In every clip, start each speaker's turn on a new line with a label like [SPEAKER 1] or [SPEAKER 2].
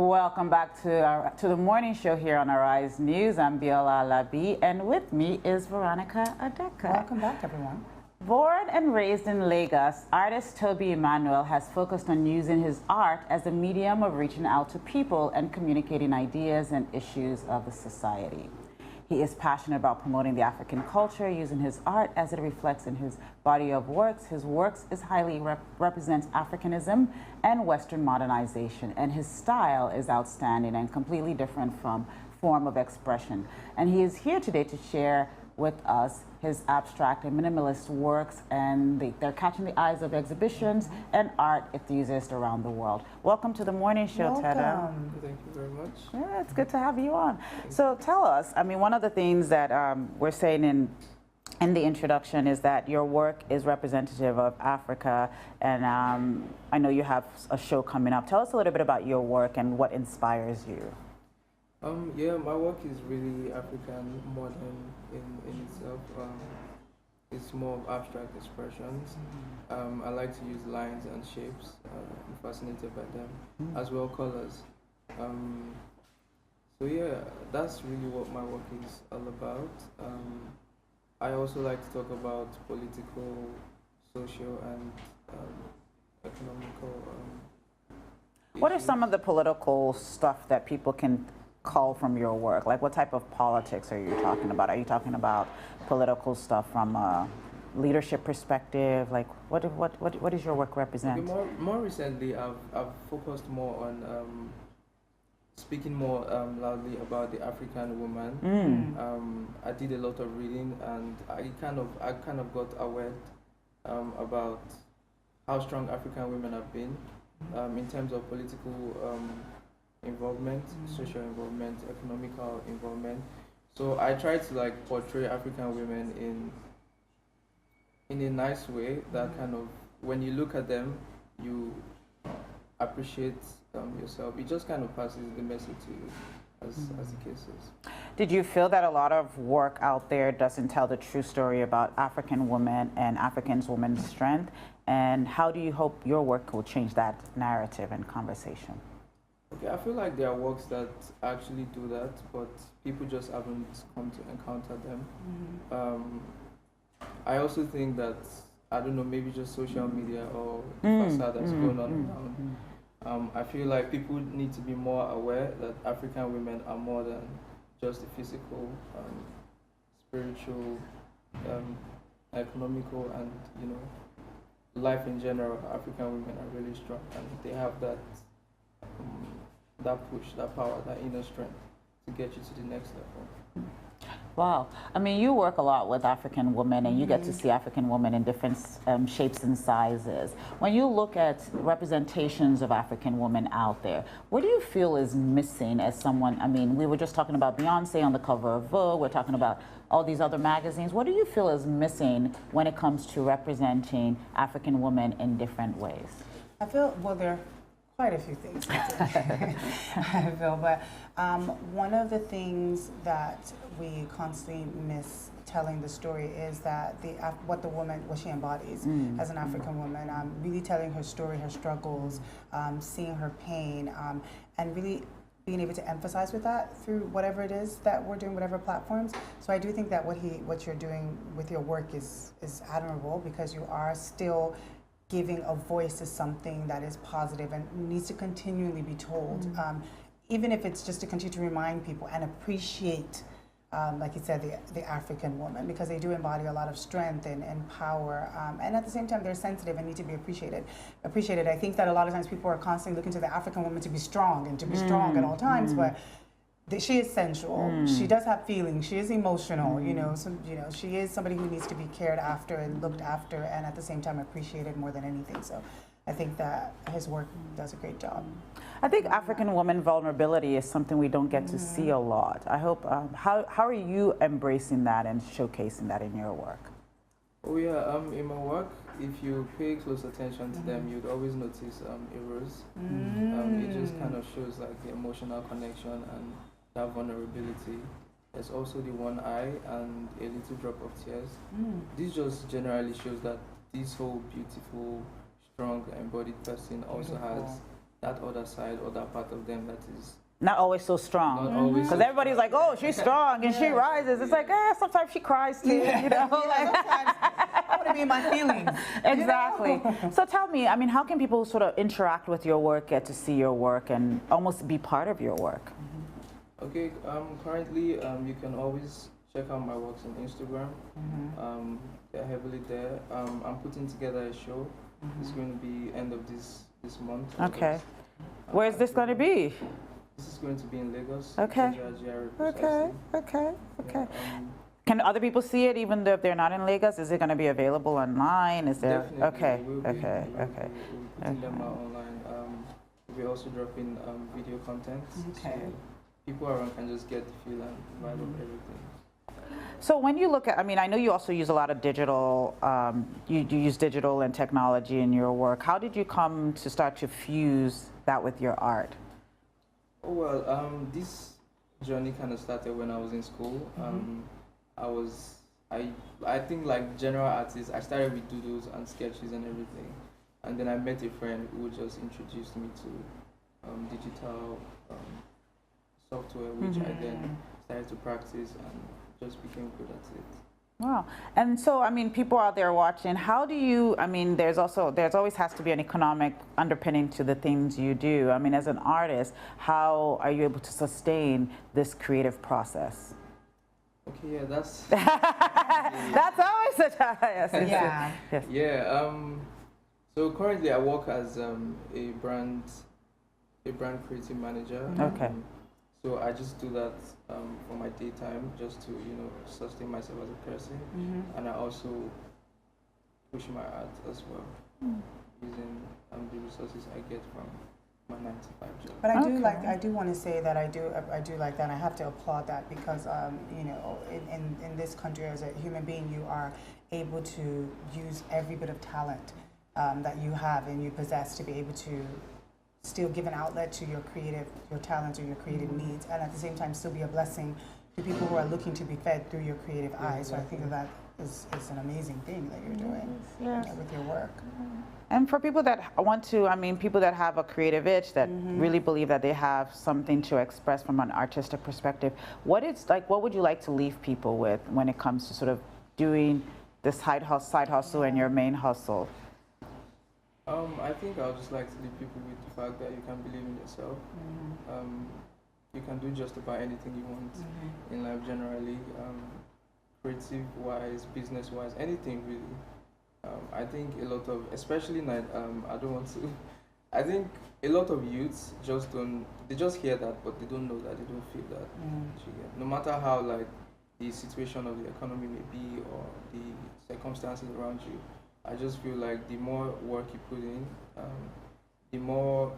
[SPEAKER 1] Welcome back to the morning show here on Arise News. I'm Biola Labi, and with me is Veronica Adeka.
[SPEAKER 2] Welcome back, everyone.
[SPEAKER 1] Born and raised in Lagos, artist Toby Emmanuel has focused on using his art as a medium of reaching out to people and communicating ideas and issues of the society. He is passionate about promoting the African culture using his art as it reflects in his body of works. His works is highly represents Africanism and Western modernization, and his style is outstanding and completely different from form of expression. And he is here today to share with us his abstract and minimalist works, and they're catching the eyes of exhibitions and art enthusiasts around the world. Welcome to the morning show, Teda.
[SPEAKER 3] Thank you very much.
[SPEAKER 1] Yeah, it's good to have you on. So tell us, I mean, one of the things that we're saying in the introduction is that your work is representative of Africa, and I know you have a show coming up. Tell us a little bit about your work and what inspires you.
[SPEAKER 3] Yeah, my work is really African modern in itself. It's more of abstract expressions. I like to use lines and shapes. I'm fascinated by them, as well colors. So yeah, that's really what my work is all about. I also like to talk about political, social, and economical
[SPEAKER 1] What are
[SPEAKER 3] issues.
[SPEAKER 1] some of the political stuff that people can call from your work? Like, what type of politics are you talking about? Are you talking about political stuff from a leadership perspective? Like, what does your work represent?
[SPEAKER 3] Okay, more recently, I've focused more on speaking more loudly about the African woman. I did a lot of reading, and I kind of got aware about how strong African women have been in terms of political involvement, social involvement, economical involvement. So I try to like portray African women in a nice way that kind of, when you look at them, you appreciate yourself. It just kind of passes the message to you, as the case is.
[SPEAKER 1] Did you feel that a lot of work out there doesn't tell the true story about African women and African women's strength? And how do you hope your work will change that narrative and conversation?
[SPEAKER 3] Okay, I feel like there are works that actually do that, but people just haven't come to encounter them. I also think that, I don't know, maybe just social media or the facade that's going on around. I feel like people need to be more aware that African women are more than just the physical, spiritual, economical, and life in general. African women are really strong, and they have that that push, that power, that inner strength to get you to the next level.
[SPEAKER 1] Wow. I mean, you work a lot with African women, and you get to see African women in different shapes and sizes. When you look at representations of African women out there, what do you feel is missing as someone? I mean, we were just talking about Beyonce on the cover of Vogue. We're talking about all these other magazines. What do you feel is missing when it comes to representing African women in different ways?
[SPEAKER 2] I feel, well, there are quite a few things I feel, but one of the things that we constantly miss telling the story is that what she embodies as an African woman, really telling her story, her struggles, seeing her pain, and really being able to emphasize with that through whatever it is that we're doing, whatever platforms. So I do think that what you're doing with your work is admirable, because you are still giving a voice to something that is positive and needs to continually be told, even if it's just to continue to remind people and appreciate, like you said, the African woman, because they do embody a lot of strength and power, and at the same time they're sensitive and need to be appreciated. I think that a lot of times people are constantly looking to the African woman to be strong and to be strong at all times, but she is sensual. She does have feelings. She is emotional. She is somebody who needs to be cared after and looked after, and at the same time appreciated more than anything. So, I think that his work does a great job.
[SPEAKER 1] I think African woman vulnerability is something we don't get to see a lot. I hope. How are you embracing that and showcasing that in your work?
[SPEAKER 3] Oh yeah, in my work, if you pay close attention to them, you'd always notice eros. It just kind of shows like the emotional connection and that vulnerability. There's also the one eye and a little drop of tears. This just generally shows that this whole beautiful, strong, embodied person also has that other side or that part of them that is
[SPEAKER 1] Not always so strong.
[SPEAKER 3] not always.
[SPEAKER 1] Because
[SPEAKER 3] so
[SPEAKER 1] everybody's like, oh, she's strong and she rises. It's like, sometimes she cries too, you know? Like,
[SPEAKER 2] Sometimes I want to be in my feelings.
[SPEAKER 1] exactly. So tell me, I mean, how can people sort of interact with your work, get to see your work, and almost be part of your work?
[SPEAKER 3] Okay, currently you can always check out my works on Instagram. They're heavily there. I'm putting together a show. It's going to be end of this month.
[SPEAKER 1] Okay.
[SPEAKER 3] August.
[SPEAKER 1] Where's this going to be?
[SPEAKER 3] This is going to be in Lagos.
[SPEAKER 1] Okay.
[SPEAKER 3] GRA
[SPEAKER 1] Okay,
[SPEAKER 3] precisely.
[SPEAKER 1] okay.
[SPEAKER 3] Yeah,
[SPEAKER 1] Can other people see it even though if they're not in Lagos? Is it going to be available online? Is there?
[SPEAKER 3] definitely.
[SPEAKER 1] Okay,
[SPEAKER 3] We'll be putting them
[SPEAKER 1] okay.
[SPEAKER 3] out online. We're also dropping video content.
[SPEAKER 2] Okay.
[SPEAKER 3] So people around can just get the feel and vibe of everything.
[SPEAKER 1] So when you look at, I mean, I know you also use a lot of digital, you use digital and technology in your work. How did you come to start to fuse that with your art?
[SPEAKER 3] Oh well, this journey kind of started when I was in school. I think like general artists, I started with doodles and sketches and everything, and then I met a friend who just introduced me to digital software, which I then started to practice and just became good at it.
[SPEAKER 1] Wow. And so, I mean, people out there watching, how do you, I mean, there's always has to be an economic underpinning to the things you do. I mean, as an artist, how are you able to sustain this creative process?
[SPEAKER 3] Okay, yeah, that's
[SPEAKER 1] That's always a yes,
[SPEAKER 2] Yeah.
[SPEAKER 1] yes.
[SPEAKER 3] yeah. So currently I work as a brand creative manager.
[SPEAKER 1] Okay.
[SPEAKER 3] So I just do that for my daytime, just to sustain myself as a person, and I also push my art as well using the resources I get from my 9-to-5 job.
[SPEAKER 2] But
[SPEAKER 1] Okay.
[SPEAKER 2] I do want to say that I do like that, and I have to applaud that because in this country, as a human being, you are able to use every bit of talent that you have and you possess to be able to still give an outlet to your talents or your creative needs, and at the same time still be a blessing to people who are looking to be fed through your creative eyes. So I think that is an amazing thing that you're doing with your work.
[SPEAKER 1] And for people that want to, I mean, people that have a creative itch that really believe that they have something to express from an artistic perspective, what would you like to leave people with when it comes to sort of doing this side hustle and your main hustle?
[SPEAKER 3] I think I would just like to leave people with the fact that you can believe in yourself. You can do just about anything you want in life generally, creative-wise, business-wise, anything really. I think a lot of, especially I don't want to, I think a lot of youths they just hear that, but they don't know that, they don't feel that. No matter how like the situation of the economy may be or the circumstances around you, I just feel like the more work you put in, the more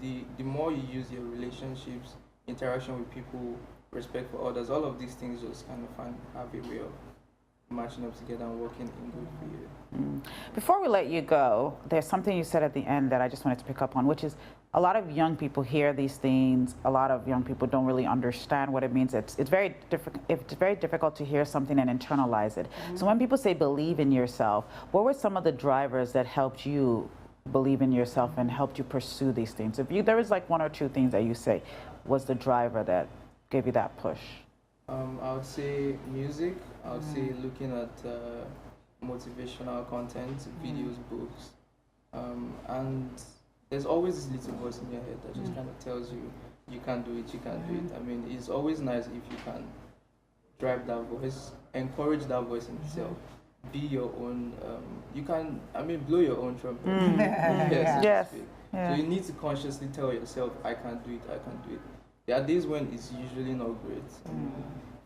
[SPEAKER 3] the more you use your relationships, interaction with people, respect for others, all of these things just kind of have a way of matching up together and working in good for you.
[SPEAKER 1] Before we let you go, there's something you said at the end that I just wanted to pick up on, which is a lot of young people hear these things. A lot of young people don't really understand what it means. It's very difficult to hear something and internalize it. So when people say believe in yourself, what were some of the drivers that helped you believe in yourself and helped you pursue these things? If there was like one or two things that you say was the driver that gave you that push.
[SPEAKER 3] I would say music. I would say looking at motivational content, videos, books, and there's always this little voice in your head that just kind of tells you, you can't do it, you can't do it. I mean, it's always nice if you can drive that voice, encourage that voice in itself, be your own, you can, I mean, blow your own trumpet.
[SPEAKER 1] Yes.
[SPEAKER 3] So you need to consciously tell yourself, I can't do it, I can't do it. There are days when it's usually not great.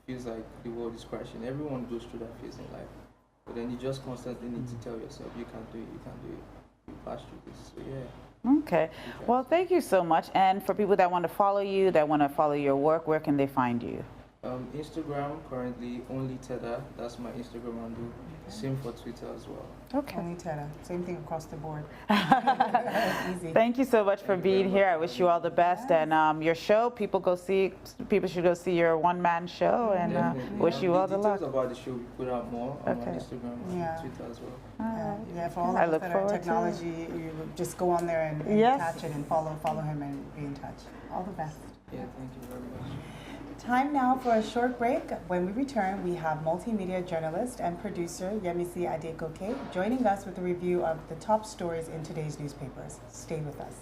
[SPEAKER 3] Feels like the world is crashing. Everyone goes through that phase in life. But then you just constantly need to tell yourself, you can't do it, you can't do it. You pass through this. So yeah.
[SPEAKER 1] Okay. Well, thank you so much. And for people that want to follow you, that want to follow your work, where can they find you?
[SPEAKER 3] Instagram currently only Teda. That's my Instagram handle. Same for Twitter as well.
[SPEAKER 1] Okay.
[SPEAKER 2] Only Teda. Same thing across the board. Easy.
[SPEAKER 1] Thank you so much for
[SPEAKER 3] Thank you
[SPEAKER 1] being
[SPEAKER 3] very
[SPEAKER 1] here.
[SPEAKER 3] much
[SPEAKER 1] I
[SPEAKER 3] for
[SPEAKER 1] wish
[SPEAKER 3] having
[SPEAKER 1] you
[SPEAKER 3] me.
[SPEAKER 1] all the best. And your show, people should go see your one-man show, and
[SPEAKER 3] Definitely.
[SPEAKER 1] wish you all the luck.
[SPEAKER 3] Details about the show we put out more on my
[SPEAKER 1] Okay.
[SPEAKER 3] Instagram and
[SPEAKER 2] Yeah.
[SPEAKER 3] Twitter as well.
[SPEAKER 2] Yeah, for all
[SPEAKER 1] I
[SPEAKER 2] of us
[SPEAKER 1] look
[SPEAKER 2] that are
[SPEAKER 1] forward to it.
[SPEAKER 2] technology, you would just go on there and
[SPEAKER 1] Yes.
[SPEAKER 2] catch it and follow him and be in touch. All the best.
[SPEAKER 3] Yeah, thank you very much.
[SPEAKER 2] Time now for a short break. When we return, we have multimedia journalist and producer Yemisi Adekoke joining us with a review of the top stories in today's newspapers. Stay with us.